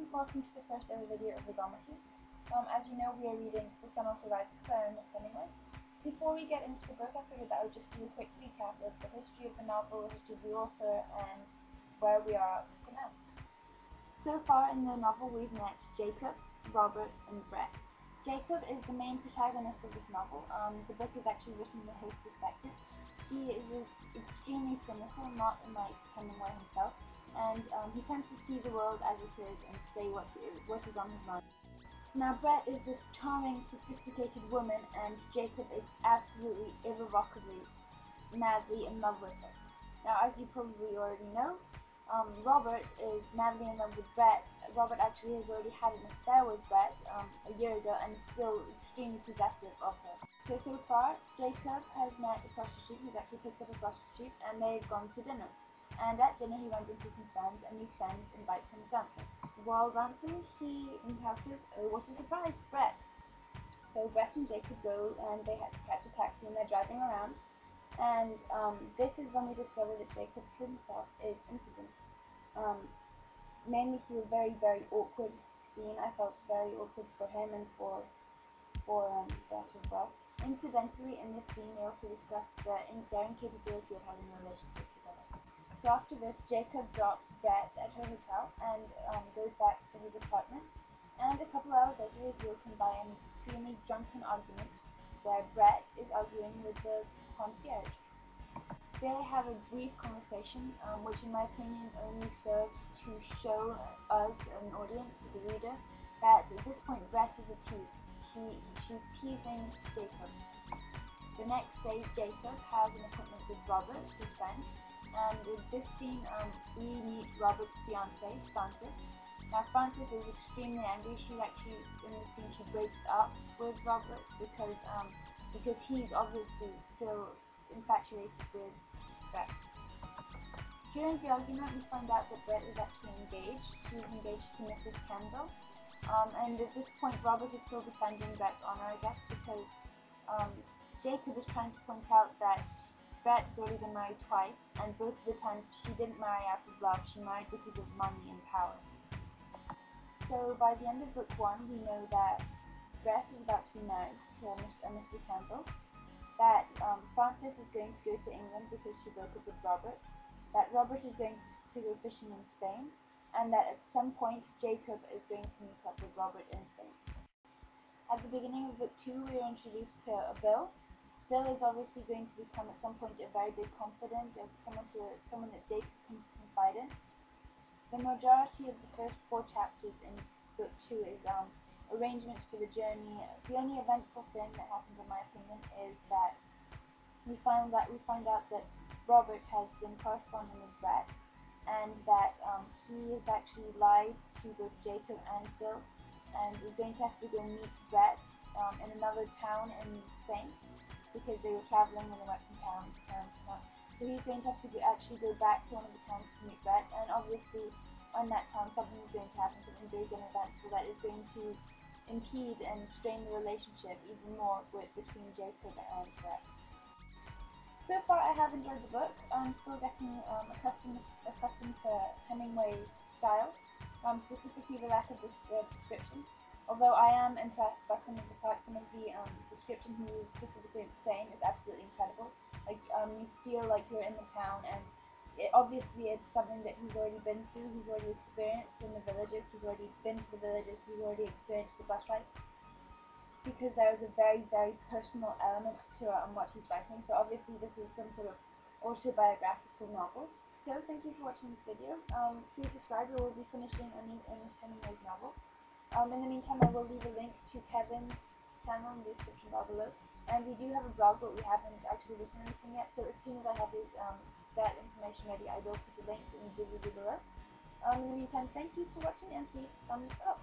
welcome to the first ever video of Logomachy. As you know, we are reading The Sun Also Rises by Ernest Hemingway. Before we get into the book, I figured that I would just do a quick recap of the history of the novel, the history of the author, and where we are up to now. So far in the novel, we've met Jacob, Robert, and Brett. Jacob is the main protagonist of this novel. The book is actually written from his perspective. He is extremely cynical, not unlike Hemingway himself, and he tends to see the world as it is and say what is on his mind. Now Brett is this charming, sophisticated woman, and Jacob is absolutely, irrevocably, madly in love with her. Now, as you probably already know, Robert is madly in love with Brett. Robert actually has already had an affair with Brett a year ago and is still extremely possessive of her. So far, Jacob has met a prostitute. He's actually picked up a prostitute, and they've gone to dinner. And at dinner, he runs into some friends, and these friends invite him dancing. While dancing, he encounters, oh, what a surprise, Brett. So Brett and Jacob go, and they have to catch a taxi, and they're driving around. And this is when we discover that Jacob himself is impotent. Mainly through a very, very awkward scene. I felt very awkward for him and for Brett as well. Incidentally, in this scene, they also discuss their incapability of having a relationship together. So after this, Jacob drops Brett at her hotel and goes back to his apartment. And a couple hours later, he is woken by an extremely drunken argument where Brett is arguing with the concierge. They have a brief conversation, which in my opinion only serves to show us, an audience, the reader, that at this point Brett is a tease. She's teasing Jacob. The next day, Jacob has an appointment with Robert, his friend, and in this scene we meet Robert's fiancée, Frances. Now Frances is extremely angry. She actually, in this scene, she breaks up with Robert because he's obviously still infatuated with Brett. During the argument, we find out that Brett is actually engaged. She's engaged to Mrs. Campbell. And at this point, Robert is still defending Brett's honor, I guess, because Jacob is trying to point out that Brett has already been married twice, and both of the times she didn't marry out of love, she married because of money and power. So by the end of book 1, we know that Brett is about to be married to Mr. Campbell, that Frances is going to go to England because she broke up with Robert, that Robert is going to go fishing in Spain, and that at some point Jacob is going to meet up with Robert in Spain. At the beginning of book 2, we are introduced to Bill. Bill is obviously going to become at some point a very big confidant, of someone that Jacob can confide in. The majority of the first 4 chapters in book 2 is arrangements for the journey. The only eventful thing that happens, in my opinion, is that we find out that Robert has been corresponding with Brett, and that he has actually lied to both Jacob and Bill, and is going to have to go meet Brett in another town in Spain, because they were traveling when they went from town to town to town. So he's going to have to actually go back to one of the towns to meet Brett, and obviously on that town something is going to happen, something big and eventful that is going to impede and strain the relationship even more between Jacob and Brett. So far I have enjoyed the book. I'm still getting accustomed to Hemingway's style, specifically the lack of this description. Although I am impressed by some of the parts, some of the description he used specifically in Spain is absolutely incredible. Like you feel like you're in the town, and obviously it's something that he's already been through. He's already experienced in the villages. He's already been to the villages. He's already experienced the bus ride. Because there is a very, very personal element to what he's writing. So obviously this is some sort of autobiographical novel. So thank you for watching this video. Please subscribe. We will be finishing Ernest Hemingway's novel. In the meantime, I will leave a link to Kevin's channel in the description bar below. And we do have a blog, but we haven't actually written anything yet. So as soon as I have that information ready, I will put a link in the video below. In the meantime, thank you for watching, and please thumbs up.